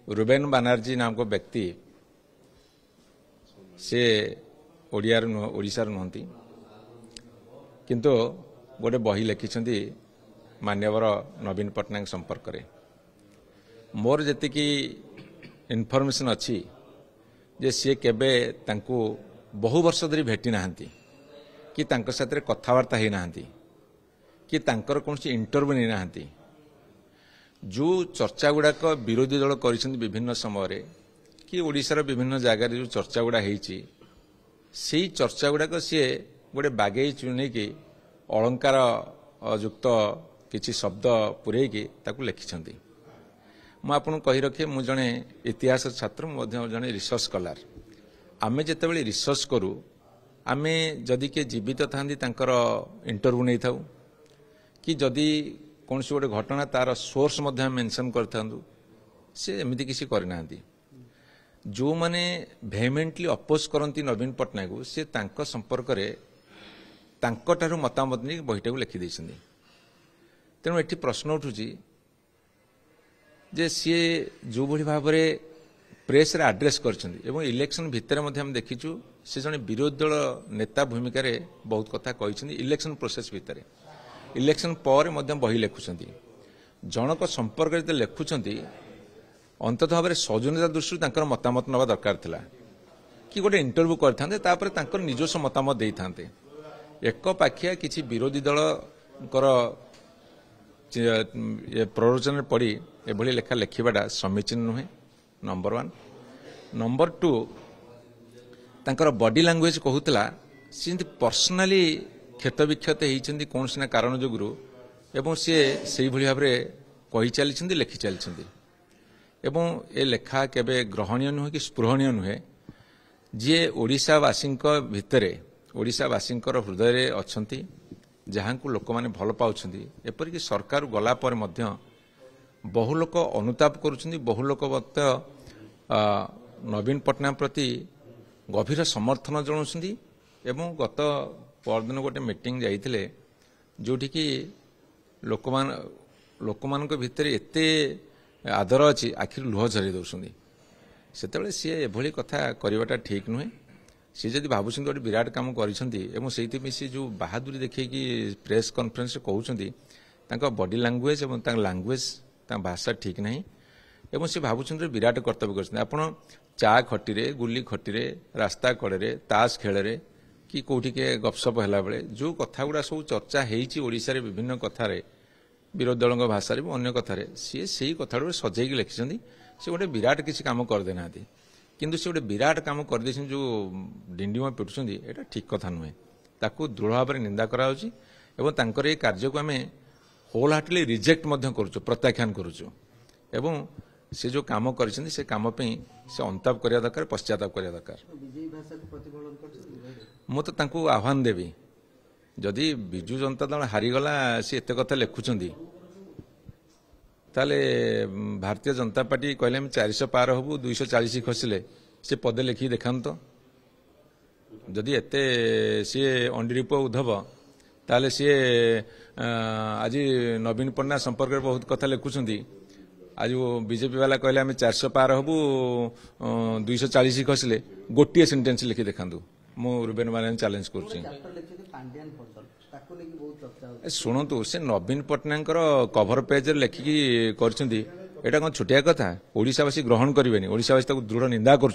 Ruben Banerjee नाम को व्यक्ति से ओडिशार नुहति किंतु गोटे बही लिखिं मान्यवर नवीन पट्टनायक संपर्क में मोर जी इनफॉरमेशन अच्छी जे सी केबे तांको बहु वर्ष धरी भेटी नाहंती कि तांको साथे कथबार्ता ही नाहंती कि तांकर कौन इंटरव्यू नहीं नाहंती। जो चर्चा गुड़ाक विरोधी दल कर विभिन्न समय कि ओडिशार विभिन्न जगार जो चर्चा गुड़ा से चर्चा गुड़ाक सी गोटे बागई चुने कि अलंकार युक्त किसी शब्द पुरेकी लिखिं। मु आपन कही रखे मु जड़े इतिहास छात्र जड़े रिसर्च कलार आमे जितेबाला रिसर्च करूँ आमे जदि किए जीवित था इंटरव्यू नहीं था कि जदि कौन गोटे घटना तार सोर्स मेंशन करूँ से एमती किसी करना जो माने भेहेमेंटली अपोज करती नवीन पट्टनायक से तांको संपर्क में तांको मतामत नहीं बहीटा लिखिदे। तेणु ये प्रश्न उठुची जे सी जो भली भाव में प्रेस रे आड्रेस कर इलेक्शन भितर हम देखीचु से जड़े विरोधी दल नेता भूमिका रे बहुत कथा कही इलेक्शन प्रोसेस भितर इलेक्शन पर बही लिखुंट जनक संपर्क लिखुंट अंततः भाव सौजन्यता दृष्टि मतामत नवा दरकार थिला कि गोटे इंटरव्यू करते निजस्व मतामत दे था एक पाखिया किसी विरोधी दल प्ररोचन पड़ी एभली लेखा लिखा समीचीन नुहे नंबर 1। नंबर 2 तांकर बॉडी लैंग्वेज कहूला सी पर्सनाली क्षत विक्षत होती कौन ना कारण जोगुरु एवं सी से भाव में कही चली लिखि चली एवं ए लेखा केबे ग्रहणीय नुहे कि स्पृहणीय नुहे जी ओडिशावासी भितरे ओडिशावासी हृदय अच्छा जहाँ को लोक मैंने भल पाँच एपरिक सरकार गला पर मध्य बहु लोक अनुताप करुँच बहु लोक नवीन पट्टनायक प्रति गभीर समर्थन जनाऊँच एवं गत परदिन गोटे मीटिंग जाइए जोठिकी लोक मान भितर एते आदर अच्छी आखिर लुह झरी दौरान से सी एभली कथा करवाटा ठीक नुहे। सी जब भावुं गोटे विराट काम कर सी जो बहादुरी देखिए प्रेस कॉन्फ्रेंस कहते बॉडी लैंग्वेज और लैंग्वेज भाषा ठीक नहीं एवं सी भावुं विराट कर्तव्य कर चा खटी गुली खटी रास्ता कड़े ताश खेल कि कौटी के गपसप है बेले जो कथा गुड़ा सब चर्चा होशार विभिन्न कथार विरोधी दल भाषा अन्य कथार सी से कथा सजेक लिखिं से गोटे विराट किसी कम करदेना किंतु से गोटे विराट काम कर जो डिंडिम पिटुंट ये ठीक कथा नुहे ताकू दृढ़ भाव में निंदा कर कार्य को आम होल हार्टली रिजेक्ट करुचु प्रत्याख्यान करुचु एवं से जो काम कर से काम से अंताप करने दरकार पश्चाताप करने दरकार। मुझे आह्वान देवी जदि विजु जनता दल हारीगला सी एत कथा लिखुंट ताले भारतीय जनता पार्टी कहले 400 पार हबू 240 खसिले से पदे लिखि देखा तो जदि एते सी अंडीरूप उद्धव ताले सी आज नवीन पट्टनायक संपर्क में बहुत कथा लिखुंट आज बीजेपी वाला कहले आम 400 पार हबू 240 खसिले गोटे सेंटेंस लिखि देखा मु रुबेन बाला चैलेंज कर शुणु से नवीन पट्टनायक कभर पेज लिखिकी कर कौन छोटिया कथा ओडिशावासी ग्रहण करेंगे ओडिशावासी दृढ़ निंदा कर।